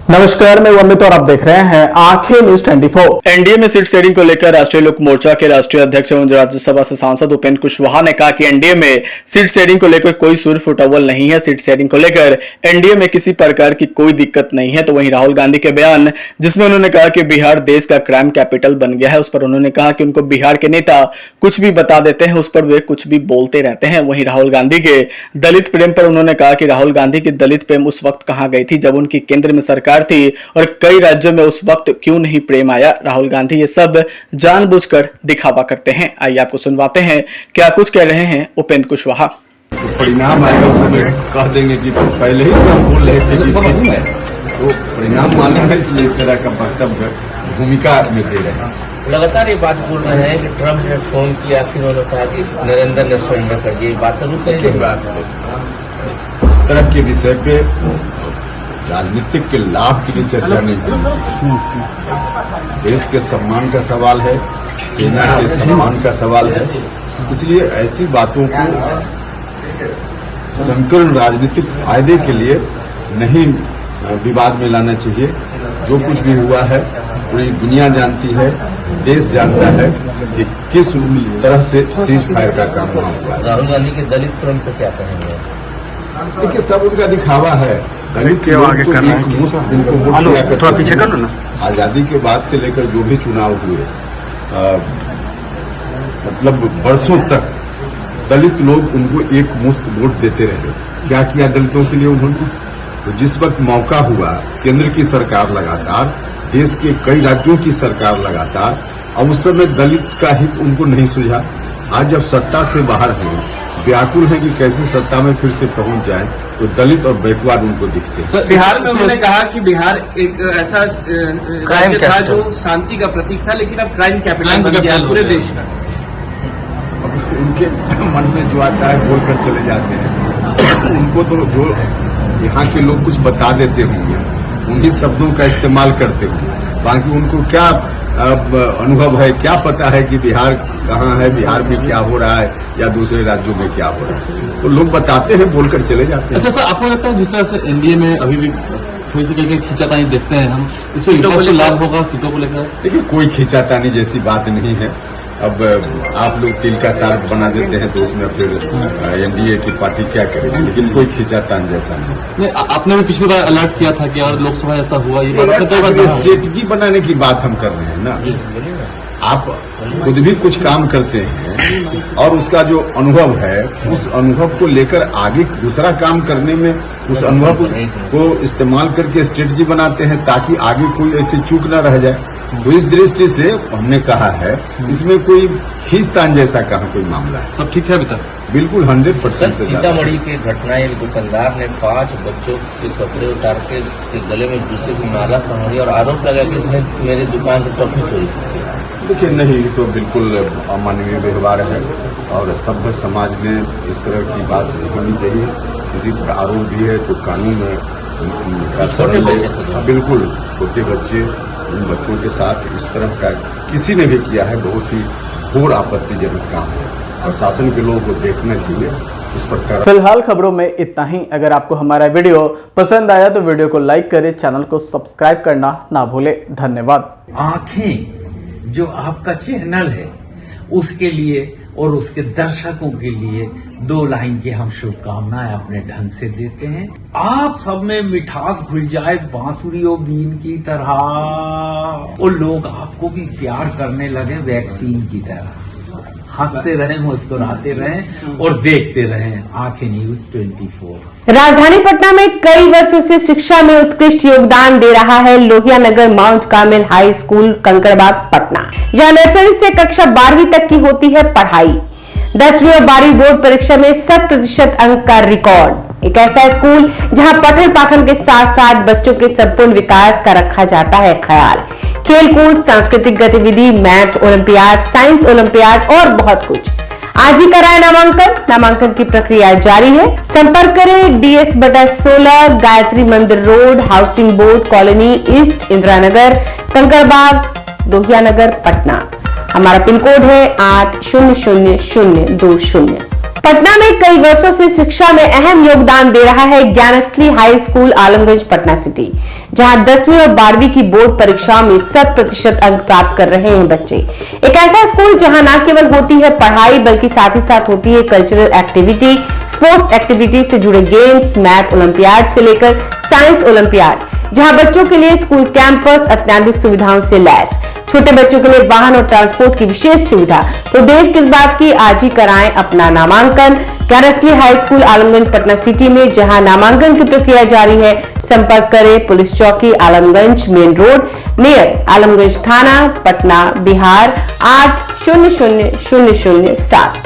नमस्कार, मैं अमित और आप देख रहे हैं आंखें न्यूज 24। एनडीए में सीट शेयरिंग को लेकर राष्ट्रीय लोक मोर्चा के राष्ट्रीय अध्यक्ष एवं राज्यसभा से सांसद उपेंद्र कुशवाहा ने कहा कि एनडीए में सीट शेयरिंग को लेकर कोई सुर फुटअव्वल नहीं है। सीट शेयरिंग को लेकर एनडीए में किसी प्रकार की कोई दिक्कत नहीं है। तो वहीं राहुल गांधी के बयान जिसमें उन्होंने कहा कि बिहार देश का क्राइम कैपिटल बन गया है, उस पर उन्होंने कहा कि उनको बिहार के नेता कुछ भी बता देते हैं, उस पर वे कुछ भी बोलते रहते हैं। वहीं राहुल गांधी के दलित प्रेम पर उन्होंने कहा कि राहुल गांधी की दलित प्रेम उस वक्त कहां गई थी जब उनकी केंद्र में सरकार थी और कई राज्यों में उस वक्त क्यों नहीं प्रेम आया। राहुल गांधी ये सब जानबूझकर दिखावा करते हैं। आइए आपको सुनवाते हैं क्या कुछ कह रहे हैं उपेंद्र कुशवाहा। परिणाम आएगा उस समय कह देंगे कि पहले ही से हम बोल रहे थे कि तो परिणाम मालूम है, इसलिए इस तरह का वक्तव्य भूमिका में दे रहे हैं। लगातार ये बात बोल रहे हैं कि ट्रंप ने फोन किया, फिर उन्होंने कहा कि नरेंद्र ने सरेंडर कर दिया। बात इस तरह के विषय पे राजनीतिक के लाभ के लिए चर्चा नहीं करनी चाहिए। देश के सम्मान का सवाल है, सेना के सम्मान का सवाल है, इसलिए ऐसी बातों को संकीर्ण राजनीतिक फायदे के लिए नहीं विवाद में लाना चाहिए। जो कुछ भी हुआ है पूरी दुनिया जानती है, देश जानता है कि किस तरह से सीज फायर का काम हुआ। राहुल गांधी के दलित प्रेम पे क्या कहेंगे? देखिए, सब उनका दिखावा है। दलित के आगे करना है, उनको वोट दिया करते, थोड़ा पीछे कर लो ना। आजादी के बाद से लेकर जो भी चुनाव हुए, मतलब वर्षों तक दलित लोग उनको एक मुश्त वोट देते रहे। क्या किया दलितों के लिए उन्होंने? तो जिस वक्त मौका हुआ, केंद्र की सरकार लगातार, देश के कई राज्यों की सरकार लगातार, अब उस समय दलित का हित उनको नहीं सुझा। आज जब सत्ता से बाहर हैं, व्याकुल है कि कैसे सत्ता में फिर से पहुंच जाए, तो दलित और बैकवर्ड उनको दिखते हैं। बिहार में उन्होंने कहा कि बिहार एक ऐसा राज्य था जो शांति का प्रतीक था, लेकिन अब क्राइम कैपिटल बन गया पूरे देश का। उनके मन में जो आता है बोलकर चले जाते हैं। उनको तो जो यहाँ के लोग कुछ बता देते होंगे, उन्हीं शब्दों का इस्तेमाल करते होंगे। बाकी उनको क्या अनुभव है, क्या पता है कि बिहार कहाँ है, बिहार में क्या हो रहा है या दूसरे राज्यों में क्या हो रहा है। तो लोग बताते हैं, बोलकर चले जाते हैं। अच्छा सर, आपको लगता है जिस तरह से एनडीए में अभी भी थोड़ी सी कहीं खींचातानी देखते हैं हम, इससे लाभ होगा सीटों को लेकर? देखिए, कोई खींचातानी जैसी बात नहीं है। अब आप लोग तिल का तार बना देते हैं तो उसमें फिर एनडीए की पार्टी क्या करेगी, लेकिन कोई खींचातान जैसा नहीं। आपने भी पिछली बार अलर्ट किया था कि अगर लोकसभा ऐसा हुआ, ये स्ट्रेटजी बनाने की बात हम कर रहे हैं ना। आप खुद भी कुछ काम करते हैं और उसका जो अनुभव है, उस अनुभव को लेकर आगे दूसरा काम करने में उस अनुभव को इस्तेमाल करके स्ट्रेटजी बनाते हैं ताकि आगे कोई ऐसी चूक न रह जाए। तो इस दृष्टि से हमने कहा है, इसमें कोई खींचतान जैसा कहाँ कोई मामला है। सब ठीक है अभी तक? बिल्कुल 100%। सीतामढ़ी की घटना, एक दुकानदार ने 5 बच्चों के कपड़े उतार के गले में जूते की माला पहनाई और आरोप लगा कि इसने मेरी दुकान से टॉफी चोरी की। देखिए, नहीं, तो बिल्कुल अमानवीय व्यवहार है और सभ्य समाज में इस तरह की बात होनी चाहिए। किसी पर आरोप भी है तो कानून में बिल्कुल छोटे बच्चे, उन बच्चों के साथ इस तरह का किसी ने भी किया है, बहुत ही घोर आपत्तिजनक काम है और शासन के लोगों को देखना चाहिए उस पर। फिलहाल खबरों में इतना ही। अगर आपको हमारा वीडियो पसंद आया तो वीडियो को लाइक करें, चैनल को सब्सक्राइब करना ना भूले। धन्यवाद। आंखें जो आपका चैनल है उसके लिए और उसके दर्शकों के लिए 2 लाइन की हम शुभकामनाएं अपने ढंग से देते हैं। आप सब में मिठास घुल जाए बांसुरी और बीन की तरह, और लोग आपको भी प्यार करने लगे वैक्सीन की तरह। हंसते रहें, मुस्कुराते रहें और देखते रहें आंखें न्यूज 24। राजधानी पटना में कई वर्षों से शिक्षा में उत्कृष्ट योगदान दे रहा है Lohia Nagar Mount Carmel High School Kankarbagh Patna. जहां नर्सरी से कक्षा 12वीं तक की होती है पढ़ाई। 10वीं और 12वीं बोर्ड परीक्षा में 100% अंक का रिकॉर्ड। एक ऐसा स्कूल जहां पठन पाठन के साथ साथ बच्चों के संपूर्ण विकास का रखा जाता है ख्याल। खेलकूद, सांस्कृतिक गतिविधि, मैथ ओलंपियाड, साइंस ओलंपियाड और बहुत कुछ। आज ही कराए नामांकन की प्रक्रिया जारी है। संपर्क करें DS/16 Gayatri Mandir road, housing board colony east, Indira Nagar, Kankarbagh, Lohia Nagar, Patna. हमारा पिन कोड है 800020। पटना में कई वर्षों से शिक्षा में अहम योगदान दे रहा है Gyansthali high school Alamganj Patna city, जहां 10वीं और 12वीं की बोर्ड परीक्षाओं में 100% अंक प्राप्त कर रहे हैं बच्चे। एक ऐसा स्कूल जहां न केवल होती है पढ़ाई बल्कि साथ ही साथ होती है कल्चरल एक्टिविटी, स्पोर्ट्स एक्टिविटी से जुड़े गेम्स, मैथ ओलंपियाड से लेकर साइंस ओलंपियाड, जहां बच्चों के लिए स्कूल कैंपस अत्याधुनिक सुविधाओं से लैस, छोटे बच्चों के लिए वाहन और ट्रांसपोर्ट की विशेष सुविधा। तो देर किस बात की, आज ही कराएं अपना नामांकन Gyansthali high school Alamganj Patna city में, जहां नामांकन की प्रक्रिया जारी है। संपर्क करें पुलिस चौकी Alamganj main road near Alamganj थाना पटना बिहार 800007।